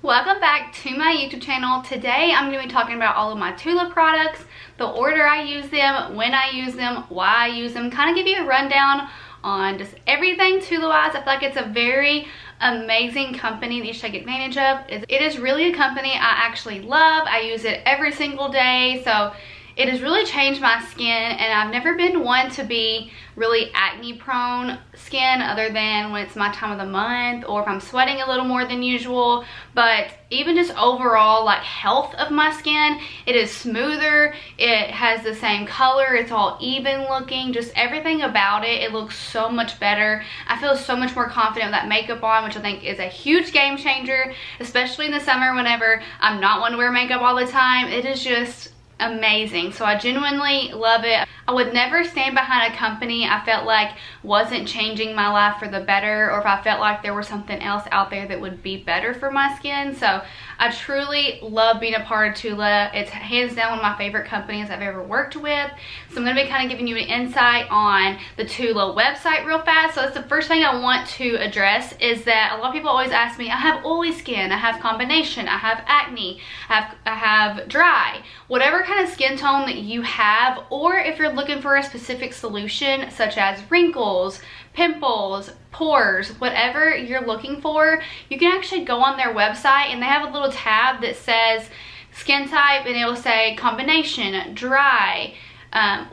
Welcome back to my YouTube channel. Today I'm going to be talking about all of my TULA products, the order I use them, when I use them, why I use them, kind of give you a rundown on just everything TULA wise. I feel like it's a very amazing company that you should take advantage of. It is really a company I actually love. I use it every single day, so it has really changed my skin, and I've never been one to be really acne prone skin other than when it's my time of the month or if I'm sweating a little more than usual. But even just overall like health of my skin, it is smoother, it has the same color, it's all even looking, just everything about it, it looks so much better. I feel so much more confident with that makeup on, which I think is a huge game changer, especially in the summer whenever I'm not one to wear makeup all the time. It is just amazing. So I genuinely love it. I would never stand behind a company I felt like wasn't changing my life for the better, or if I felt like there was something else out there that would be better for my skin. So I truly love being a part of TULA. It's hands down one of my favorite companies I've ever worked with. So I'm going to be kind of giving you an insight on the TULA website real fast. So that's the first thing I want to address, is that a lot of people always ask me, I have oily skin, I have combination, I have acne, I have dry, whatever kind of skin tone that you have, or if you're looking for a specific solution such as wrinkles, pimples, pores, whatever you're looking for, you can actually go on their website and they have a little tab that says skin type, and it will say combination, dry,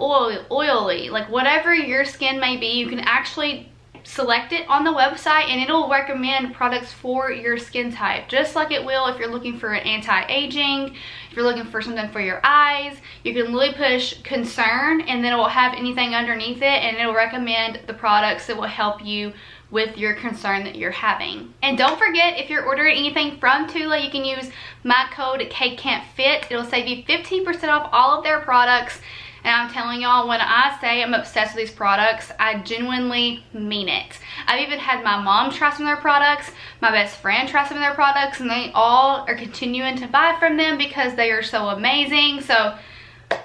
oily, like whatever your skin may be, you can actually select it on the website and it'll recommend products for your skin type, just like it will if you're looking for an anti-aging, if you're looking for something for your eyes. You can literally push concern and then it will have anything underneath it, and it'll recommend the products that will help you with your concern that you're having. And don't forget, if you're ordering anything from TULA, you can use my code CakeCan'tFit. It'll save you 15% off all of their products. And I'm telling y'all, when I say I'm obsessed with these products, I genuinely mean it. I've even had my mom try some of their products, my best friend try some of their products, and they all are continuing to buy from them because they are so amazing. So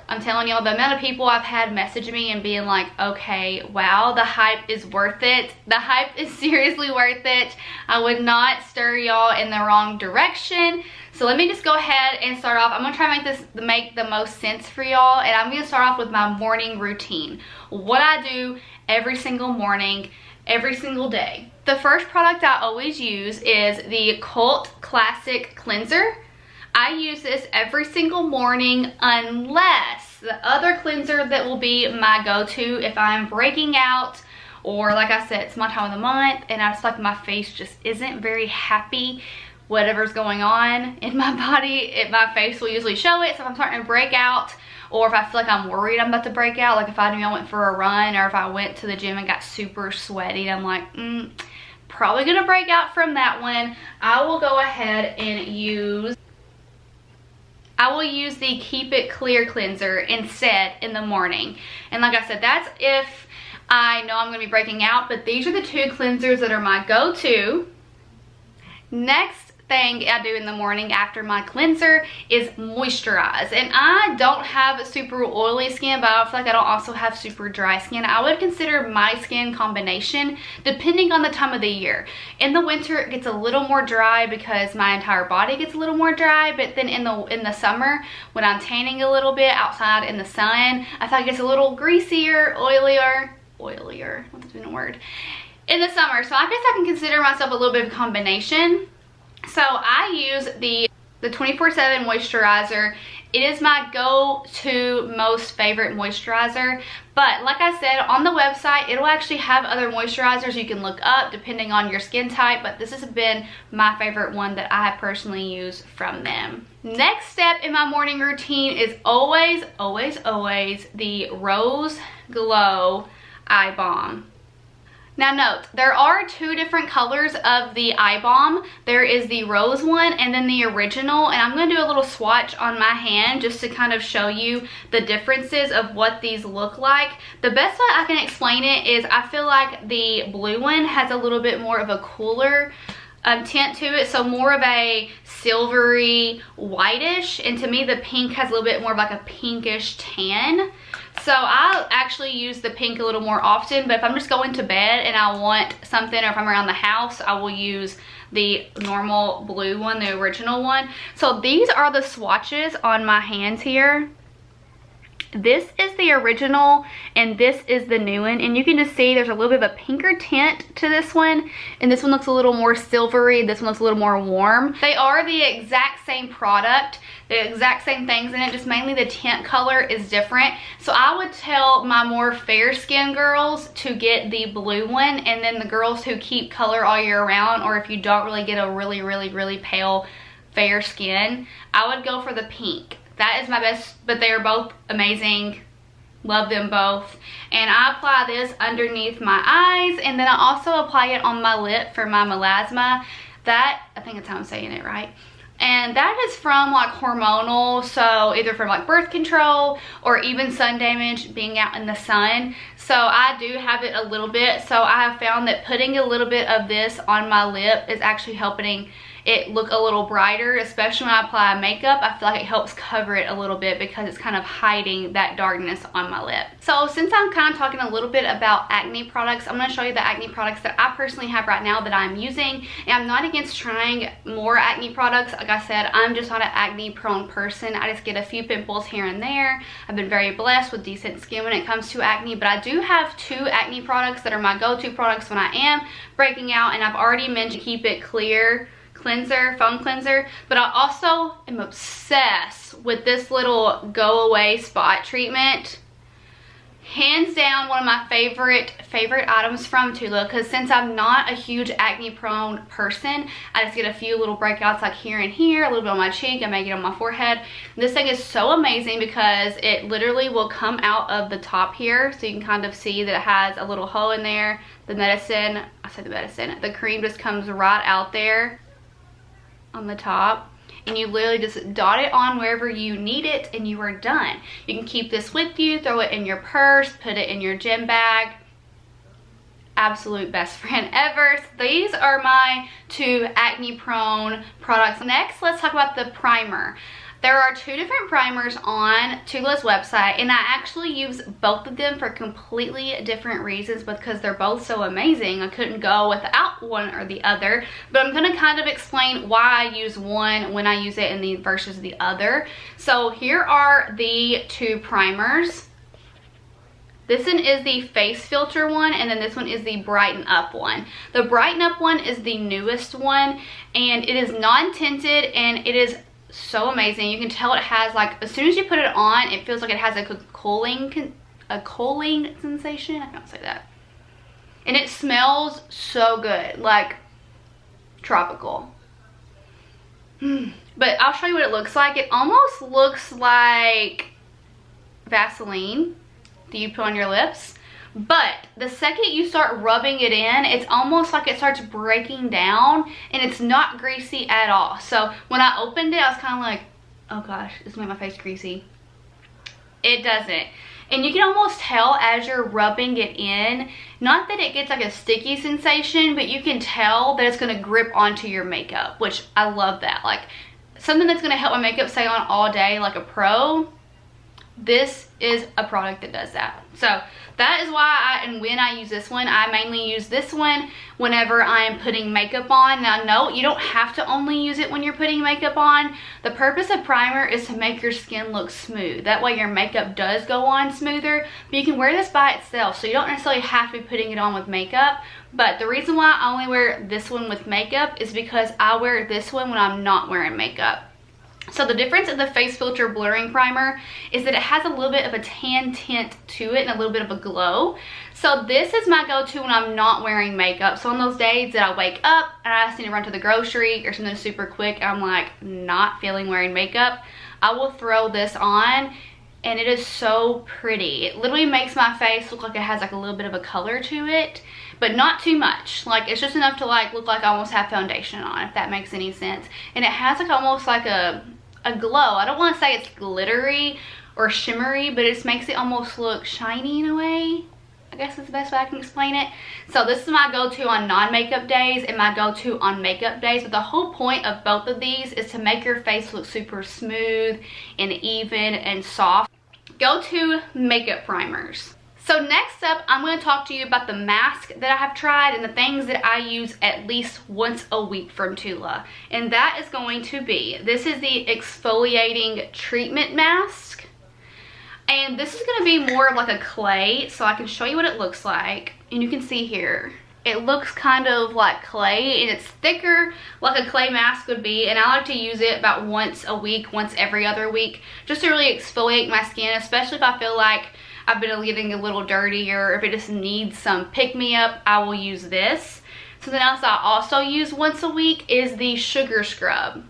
I'm telling y'all, the amount of people I've had message me and being like, okay, wow, the hype is worth it. The hype is seriously worth it. I would not stir y'all in the wrong direction. So let me just go ahead and start off. I'm gonna try to make the most sense for y'all, and I'm gonna start off with my morning routine. What I do every single morning, every single day. The first product I always use is the Cult Classic Cleanser. I use this every single morning, unless the other cleanser that will be my go-to if I'm breaking out, or like I said, it's my time of the month and I just like my face just isn't very happy. Whatever's going on in my body, my face will usually show it. So if I'm starting to break out, or if I feel like I'm worried I'm about to break out, like if I knew I went for a run, or if I went to the gym and got super sweaty, I'm like, probably gonna break out from that one, I will go ahead and use the Keep It Clear cleanser instead in the morning. And like I said, that's if I know I'm gonna be breaking out, but these are the two cleansers that are my go-to. Next thing I do in the morning after my cleanser is moisturize. And I don't have super oily skin, but I feel like I don't also have super dry skin. I would consider my skin combination depending on the time of the year. In the winter it gets a little more dry because my entire body gets a little more dry, but then in the summer when I'm tanning a little bit outside in the sun, I feel like it's a little greasier, oilier, what's been a word, in the summer. So I guess I can consider myself a little bit of a combination. So I use the 24/7 moisturizer. It is my go-to most favorite moisturizer, but like I said, on the website it'll actually have other moisturizers you can look up depending on your skin type, but this has been my favorite one that I have personally used from them. Next step in my morning routine is always the Rose Glow Eye Balm. Now note, there are two different colors of the eye balm. There is the rose one and then the original, and I'm going to do a little swatch on my hand just to kind of show you the differences of what these look like. The best way I can explain it is I feel like the blue one has a little bit more of a cooler tint to it, so more of a silvery whitish, and to me the pink has a little bit more of like a pinkish tan. So I actually use the pink a little more often, but if I'm just going to bed and I want something, or if I'm around the house, I will use the normal blue one, the original one. So these are the swatches on my hands here. This is the original and this is the new one, and you can just see there's a little bit of a pinker tint to this one, and this one looks a little more silvery, this one looks a little more warm. They are the exact same product, the exact same things in it, just mainly the tint color is different. So I would tell my more fair skinned girls to get the blue one, and then the girls who keep color all year round, or if you don't really get a really pale fair skin, I would go for the pink. That is my best, but they are both amazing. Love them both. And I apply this underneath my eyes, and then I also apply it on my lip for my melasma. That, I think that's how I'm saying it right. And that is from like hormonal, so either from like birth control or even sun damage, being out in the sun. So I do have it a little bit. So I have found that putting a little bit of this on my lip is actually helping it look a little brighter, especially when I apply makeup. I feel like it helps cover it a little bit because it's kind of hiding that darkness on my lip. So since I'm kind of talking a little bit about acne products, I'm going to show you the acne products that I personally have right now that I'm using. And I'm not against trying more acne products. Like I said, I'm just not an acne prone person. I just get a few pimples here and there. I've been very blessed with decent skin when it comes to acne, but I do have 2 acne products that are my go-to products when I am breaking out, and I've already mentioned Keep It Clear cleanser, foam cleanser, but I also am obsessed with this little go away spot treatment. Hands down one of my favorite items from TULA, because since I'm not a huge acne prone person, I just get a few little breakouts like here and here, a little bit on my cheek, I may get on my forehead. This thing is so amazing because it literally will come out of the top here, so you can kind of see that it has a little hole in there. The medicine, the cream just comes right out there on the top, and you literally just dot it on wherever you need it and you are done. You can keep this with you, throw it in your purse, put it in your gym bag. Absolute best friend ever. So these are my 2 acne prone products. Next, let's talk about the primer. There are 2 different primers on TULA's website, and I actually use both of them for completely different reasons because they're both so amazing. I couldn't go without one or the other, but I'm going to kind of explain why I use one when I use it and the versus the other. So here are the 2 primers. This one is the face filter one, and then this one is the brighten up one. The brighten up one is the newest one, and it is non-tinted, and it is so amazing. You can tell it has, like, as soon as you put it on, it feels like it has like a cooling sensation. I can't say that. And it smells so good, like tropical. But I'll show you what it looks like. It almost looks like Vaseline that you put on your lips. But the second you start rubbing it in, it's almost like it starts breaking down, and it's not greasy at all. So when I opened it, I was kind of like, oh gosh, this made my face greasy. It doesn't. And you can almost tell as you're rubbing it in, not that it gets like a sticky sensation, but you can tell that it's going to grip onto your makeup, which I love that. Like something that's going to help my makeup stay on all day like a pro. This is a product that does that. So that is why and when I use this one, I mainly use this one whenever I am putting makeup on. Now, no, you don't have to only use it when you're putting makeup on. The purpose of primer is to make your skin look smooth. That way your makeup does go on smoother, but you can wear this by itself, so you don't necessarily have to be putting it on with makeup. But the reason why I only wear this one with makeup is because I wear this one when I'm not wearing makeup. So the difference in the face filter blurring primer is that it has a little bit of a tan tint to it and a little bit of a glow. So this is my go-to when I'm not wearing makeup. So on those days that I wake up and I just need to run to the grocery or something super quick, I'm like not feeling wearing makeup, I will throw this on, and it is so pretty. It literally makes my face look like it has like a little bit of a color to it, but not too much. Like it's just enough to like look like I almost have foundation on, if that makes any sense. And it has like almost like a glow. I don't want to say it's glittery or shimmery, but it just makes it almost look shiny in a way. I guess that's the best way I can explain it. So this is my go-to on non-makeup days and my go-to on makeup days. But the whole point of both of these is to make your face look super smooth and even and soft. go-to makeup primers. So next up, I'm going to talk to you about the mask that I have tried and the things that I use at least once a week from TULA. And that is going to be, this is the exfoliating treatment mask. And this is going to be more of like a clay, so I can show you what it looks like. And you can see here, it looks kind of like clay, and it's thicker like a clay mask would be. And I like to use it about once a week, once every other week, just to really exfoliate my skin, especially if I feel like I've been getting a little dirty, or if it just needs some pick-me-up, I will use this. Something else I also use once a week is the sugar scrub.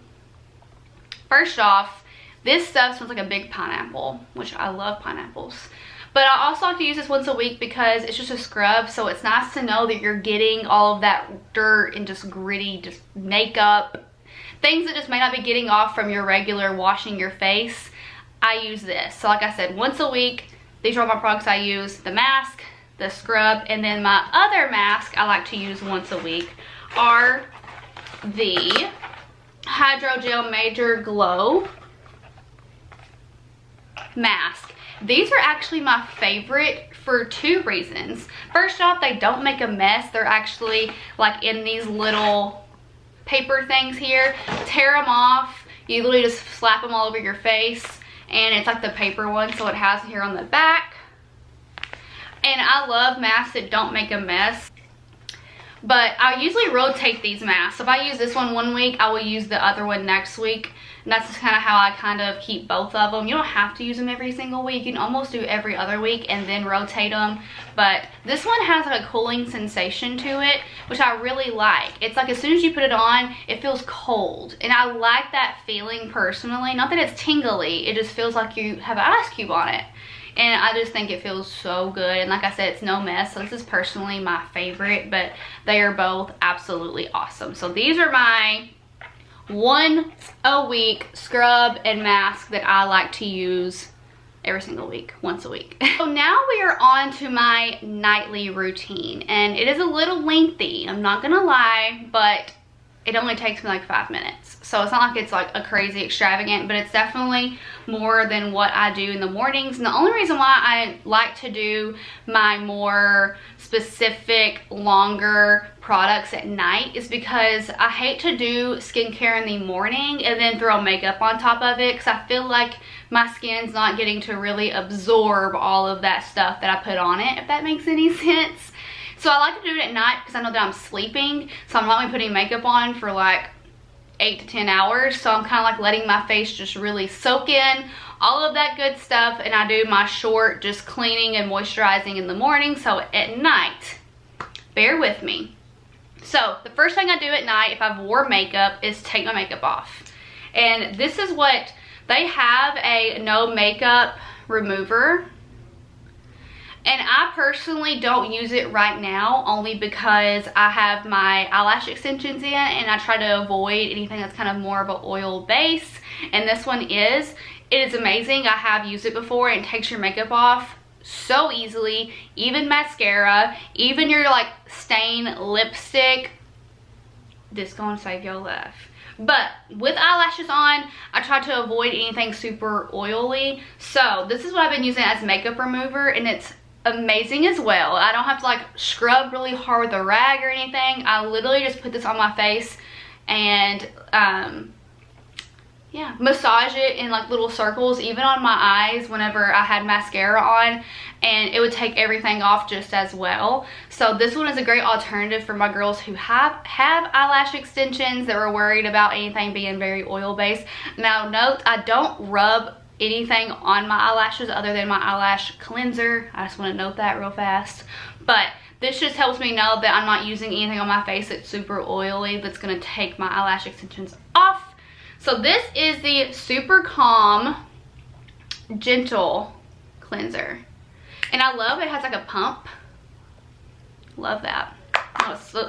First off, this stuff smells like a big pineapple, which I love pineapples. But I also like to use this once a week because it's just a scrub, so it's nice to know that you're getting all of that dirt and just gritty, just makeup, things that just may not be getting off from your regular washing your face. I use this. So like I said, once a week. These are all my products I use, the mask, the scrub, and then my other mask I like to use once a week are the Hydrogel Major Glow mask. These are actually my favorite for two reasons. First off, they don't make a mess. They're actually like in these little paper things here. Tear them off. You literally just slap them all over your face. And it's like the paper one, so it has here on the back. And I love masks that don't make a mess. But I usually rotate these masks. So if I use this one week, I will use the other one next week. And that's just kind of how I kind of keep both of them. You don't have to use them every single week. You can almost do every other week and then rotate them. But this one has like a cooling sensation to it, which I really like. It's like as soon as you put it on, it feels cold. And I like that feeling personally. Not that it's tingly, it just feels like you have an ice cube on it. And I just think it feels so good. And like I said, it's no mess. So this is personally my favorite, but they are both absolutely awesome. So these are my once a week scrub and mask that I like to use every single week, once a week. So now we are on to my nightly routine, and it is a little lengthy, I'm not gonna lie, but it only takes me like 5 minutes. So it's not like it's like a crazy extravagant, but it's definitely more than what I do in the mornings. And the only reason why I like to do my more specific, longer products at night is because I hate to do skincare in the morning and then throw makeup on top of it, because I feel like my skin's not getting to really absorb all of that stuff that I put on it, if that makes any sense. So I like to do it at night because I know that I'm sleeping, so I'm not only putting makeup on for like 8 to 10 hours. So I'm kind of like letting my face just really soak in all of that good stuff, and I do my short just cleaning and moisturizing in the morning. So at night, bear with me. So the first thing I do at night if I've wore makeup is take my makeup off. And this is what they have, a no makeup remover. And I personally don't use it right now, only because I have my eyelash extensions in and I try to avoid anything that's kind of more of an oil base. And this one is. It is amazing. I have used it before, and it takes your makeup off so easily. Even mascara, even your like stain lipstick. This gonna save your life. But with eyelashes on, I try to avoid anything super oily. So this is what I've been using as makeup remover, and it's amazing as well. I don't have to like scrub really hard with a rag or anything. I literally just put this on my face and yeah, massage it in like little circles, even on my eyes whenever I had mascara on, and it would take everything off just as well. So this one is a great alternative for my girls who have eyelash extensions that were worried about anything being very oil based. Now note, I don't rub anything on my eyelashes other than my eyelash cleanser. I just want to note that real fast. But this just helps me know that I'm not using anything on my face that's super oily that's going to take my eyelash extensions off. So this is the Super Calm Gentle Cleanser. And I love it has like a pump. Love that.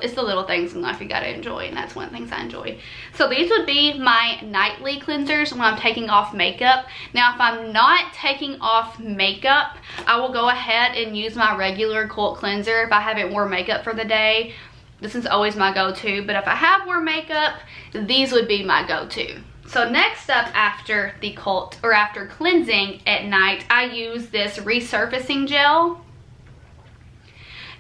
It's the little things in life you gotta enjoy, and that's one of the things I enjoy. So these would be my nightly cleansers when I'm taking off makeup. Now if I'm not taking off makeup, I will go ahead and use my regular Cult Cleanser if I haven't worn makeup for the day. This is always my go-to, but if I have worn makeup, these would be my go-to. So next up, after the after cleansing at night, I use this resurfacing gel.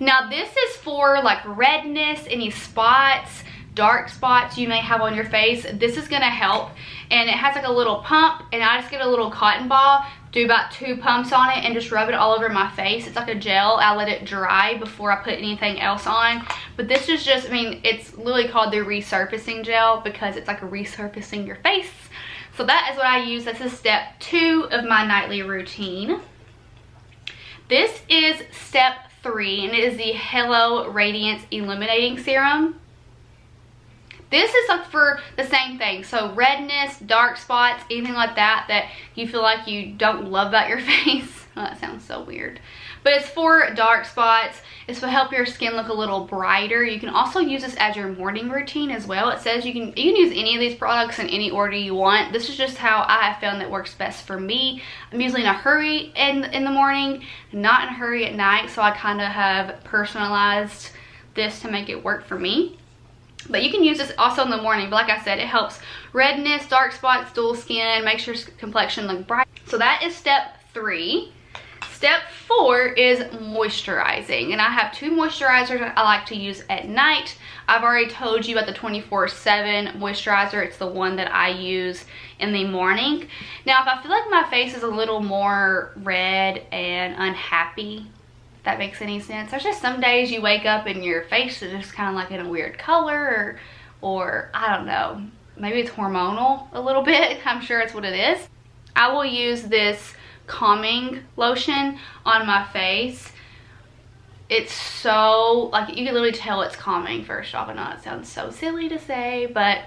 Now this is for like redness, any spots, dark spots you may have on your face. This is gonna help, and it has like a little pump, and I just get a little cotton ball, do about 2 pumps on it, and just rub it all over my face. It's like a gel. I let it dry before I put anything else on. But this is just, I mean, it's literally called the resurfacing gel because it's like resurfacing your face. So that is what I use. This is step 2 of my nightly routine. This is step 3, and it is the Hello Radiance Illuminating Serum. This is like for the same thing. So redness, dark spots, anything like that that you feel like you don't love about your face. Well, that sounds so weird. But it's for dark spots. It's to help your skin look a little brighter. You can also use this as your morning routine as well. It says you can use any of these products in any order you want. This is just how I have found that works best for me. I'm usually in a hurry in the morning, not in a hurry at night. So I kind of have personalized this to make it work for me. But you can use this also in the morning. But like I said, it helps redness, dark spots, dull skin, makes your complexion look bright. So that is step 3. Step 4 is moisturizing. And I have 2 moisturizers I like to use at night. I've already told you about the 24/7 moisturizer. It's the one that I use in the morning. Now, if I feel like my face is a little more red and unhappy, that makes any sense. There's just some days you wake up and your face is just kind of like in a weird color, or I don't know, maybe it's hormonal a little bit. I'm sure it's what it is. I will use this calming lotion on my face. It's so, like, you can literally tell it's calming. First off, I know it sounds so silly to say, but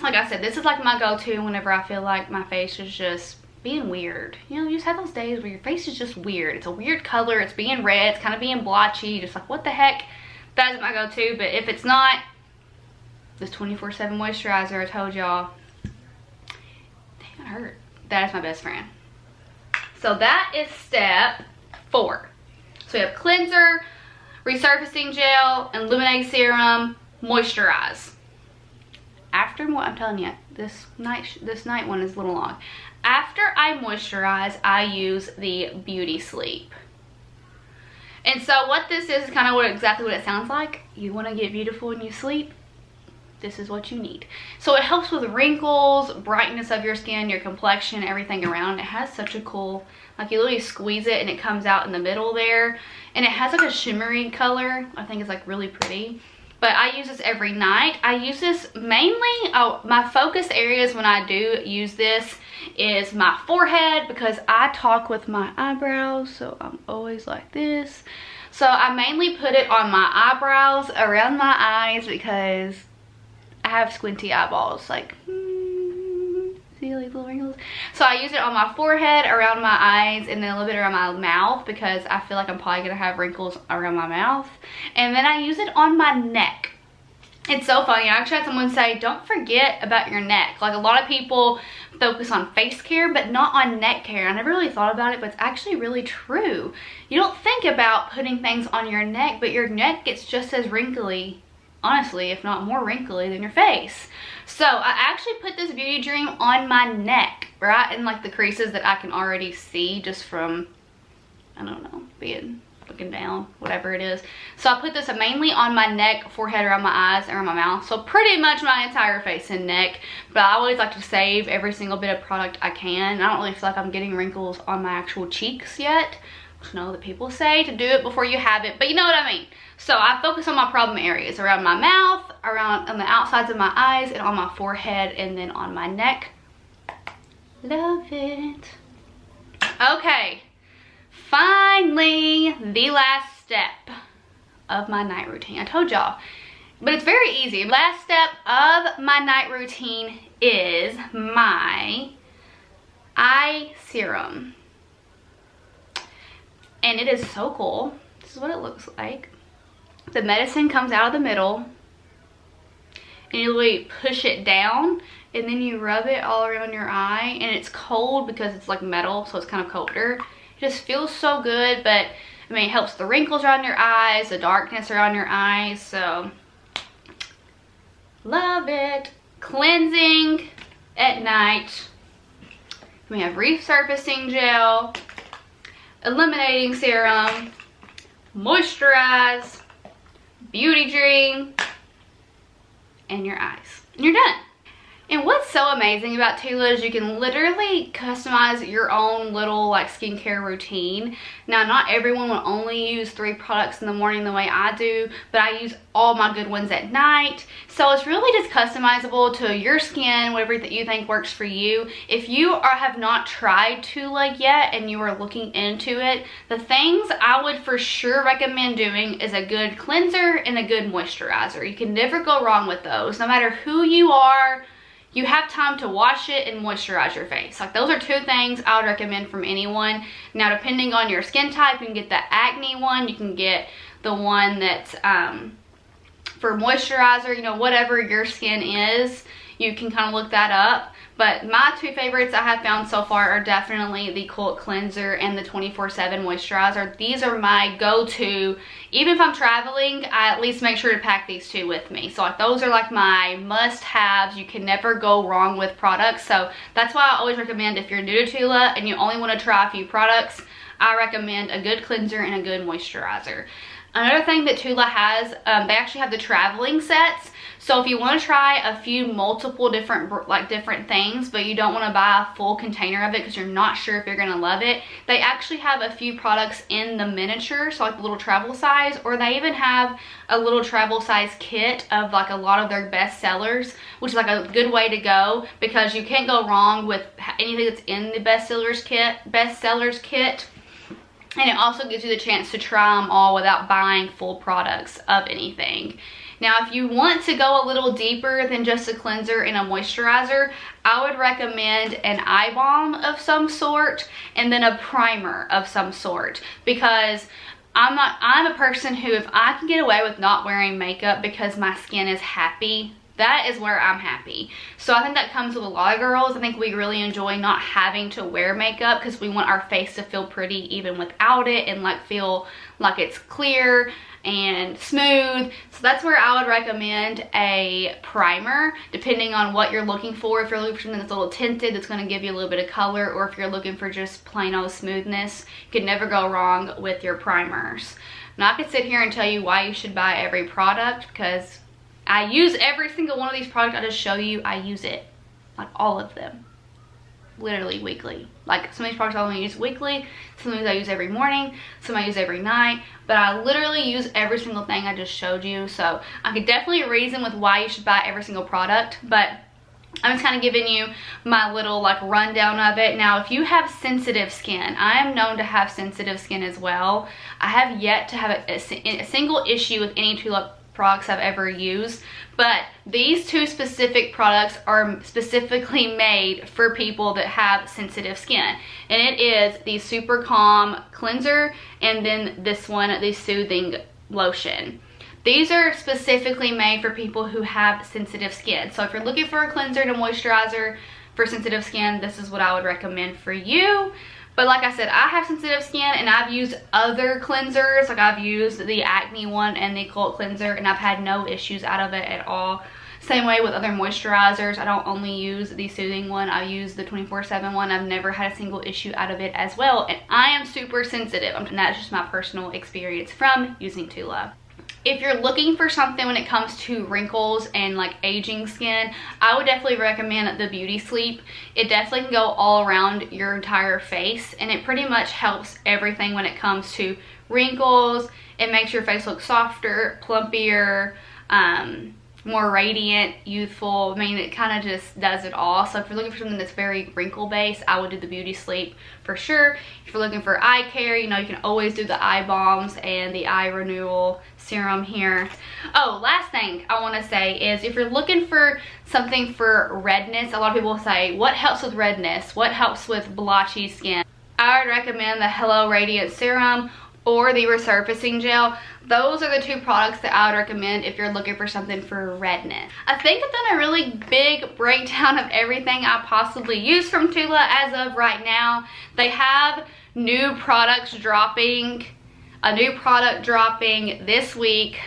like I said, this is like my go-to whenever I feel like my face is just being weird. You know, you just have those days where your face is just weird. It's a weird color, it's being red, it's kind of being blotchy, just like what the heck. That is my go-to. But if it's not, this 24/7 moisturizer I told y'all, dang, it hurt. That is my best friend. So that is step 4. So we have cleanser, resurfacing gel, illuminating serum, moisturize. After what I'm telling you, this night one is a little long. After I moisturize, I use the Beauty Sleep. And so what this is kind of exactly what it sounds like. You want to get beautiful when you sleep? This is what you need. So it helps with wrinkles, brightness of your skin, your complexion, everything around. It has such a cool, like, you literally squeeze it and it comes out in the middle there. And it has like a shimmery color. I think it's like really pretty. But I use this every night. I use this mainly, my focus areas when I do use this is my forehead, because I talk with my eyebrows, so I'm always like this. So I mainly put it on my eyebrows, around my eyes, because I have squinty eyeballs, like, see like little wrinkles? So I use it on my forehead, around my eyes, and then a little bit around my mouth, because I feel like I'm probably gonna have wrinkles around my mouth. And then I use it on my neck. It's so funny. I actually had someone say, don't forget about your neck. Like, a lot of people focus on face care, but not on neck care. I never really thought about it, but it's actually really true. You don't think about putting things on your neck, but your neck gets just as wrinkly, honestly, if not more wrinkly than your face. So I actually put this Beauty Dream on my neck, right in like the creases that I can already see just from, I don't know, looking down, whatever it is. So I put this mainly on my neck, forehead, around my eyes, around my mouth. So pretty much my entire face and neck. But I always like to save every single bit of product I can. I don't really feel like I'm getting wrinkles on my actual cheeks yet. I know that people say to do it before you have it, but you know what I mean. So I focus on my problem areas, around my mouth, around on the outsides of my eyes, and on my forehead, and then on my neck. Love it. Okay. Finally, the last step of my night routine. I told y'all, but it's very easy. Last step of my night routine is my eye serum. And it is so cool. This is what it looks like. The medicine comes out of the middle, and you literally push it down, and then you rub it all around your eye, and it's cold because it's like metal, so it's kind of colder. It just feels so good, but I mean, it helps the wrinkles around your eyes, the darkness around your eyes, so love it. Cleansing at night. We have resurfacing gel, eliminating serum, moisturize, beauty dream, and your eyes. And you're done. And what's so amazing about TULA is you can literally customize your own little like skincare routine. Now, not everyone will only use 3 products in the morning the way I do, but I use all my good ones at night. So it's really just customizable to your skin, whatever that you think works for you. If you have not tried TULA yet and you are looking into it, the things I would for sure recommend doing is a good cleanser and a good moisturizer. You can never go wrong with those. No matter who you are, you have time to wash it and moisturize your face. Like, those are 2 things I would recommend from anyone. Now, depending on your skin type, you can get the acne one, you can get the one that's for moisturizer, you know, whatever your skin is, you can kind of look that up. But my 2 favorites I have found so far are definitely the Cult Cleanser and the 24/7 Moisturizer. These are my go-to. Even if I'm traveling, I at least make sure to pack these 2 with me. So like, those are like my must-haves. You can never go wrong with products. So that's why I always recommend, if you're new to TULA and you only want to try a few products, I recommend a good cleanser and a good moisturizer. Another thing that TULA has, they actually have the traveling sets. So if you want to try a few multiple different things, but you don't want to buy a full container of it because you're not sure if you're going to love it, they actually have a few products in the miniature, so like the little travel size, or they even have a little travel size kit of like a lot of their best sellers, which is like a good way to go because you can't go wrong with anything that's in the best sellers kit. And it also gives you the chance to try them all without buying full products of anything. Now, if you want to go a little deeper than just a cleanser and a moisturizer, I would recommend an eye balm of some sort and then a primer of some sort, because I'm a person who, if I can get away with not wearing makeup because my skin is happy, that is where I'm happy. So I think that comes with a lot of girls. I think we really enjoy not having to wear makeup because we want our face to feel pretty even without it, and like feel like it's clear and smooth. So that's where I would recommend a primer, depending on what you're looking for. If you're looking for something that's a little tinted, that's going to give you a little bit of color, or if you're looking for just plain old smoothness, you can never go wrong with your primers. Now, I could sit here and tell you why you should buy every product, because I use every single one of these products I just show you. I use it, like all of them, literally weekly. Like, some of these products I only use weekly, some of these I use every morning, some I use every night, but I literally use every single thing I just showed you. So I could definitely reason with why you should buy every single product, but I'm just kind of giving you my little like rundown of it. Now, if you have sensitive skin, I am known to have sensitive skin as well. I have yet to have a single issue with any TULA products I've ever used, but these 2 specific products are specifically made for people that have sensitive skin, and it is the Super Calm Cleanser and then this one, the Soothing Lotion. These are specifically made for people who have sensitive skin. So if you're looking for a cleanser and a moisturizer for sensitive skin, this is what I would recommend for you. But like I said, I have sensitive skin and I've used other cleansers. Like, I've used the acne one and the Cult Cleanser, and I've had no issues out of it at all. Same way with other moisturizers. I don't only use the Soothing one, I use the 24/7 one. I've never had a single issue out of it as well. And I am super sensitive, and that's just my personal experience from using TULA. If you're looking for something when it comes to wrinkles and like aging skin, I would definitely recommend the Beauty Sleep. It definitely can go all around your entire face, and it pretty much helps everything when it comes to wrinkles. It makes your face look softer, plumpier, more radiant, youthful. I mean, it kind of just does it all. So if you're looking for something that's very wrinkle based, I would do the Beauty Sleep for sure. If you're looking for eye care, you know, you can always do the eye balms and the eye renewal serum here. Oh, last thing I want to say is, if you're looking for something for redness, a lot of people say, what helps with redness? What helps with blotchy skin? I would recommend the Hello Radiant Serum or the Resurfacing Gel. Those are the 2 products that I would recommend if you're looking for something for redness. I think I've done a really big breakdown of everything I possibly use from TULA as of right now. They have new products dropping, a new product dropping this week,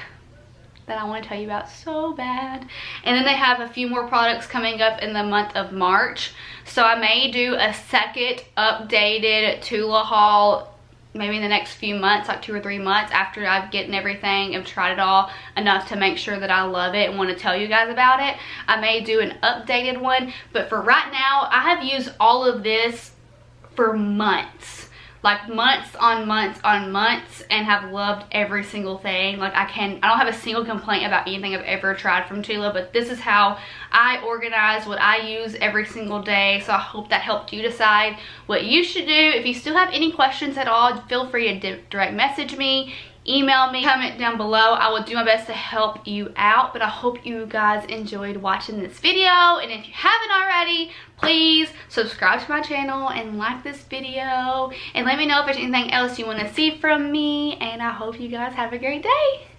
that I want to tell you about so bad. And then they have a few more products coming up in the month of March. So I may do a second updated TULA haul maybe in the next few months, like 2 or 3 months after I've gotten everything and tried it all enough to make sure that I love it and want to tell you guys about it. I may do an updated one, but for right now, I have used all of this for months. Like months on months on months, and have loved every single thing. Like I don't have a single complaint about anything I've ever tried from TULA, but this is how I organize what I use every single day. So I hope that helped you decide what you should do. If you still have any questions at all, feel free to direct message me, email me, comment down below. I will do my best to help you out, but I hope you guys enjoyed watching this video. And if you haven't already, please subscribe to my channel and like this video, and let me know if there's anything else you want to see from me. And I hope you guys have a great day.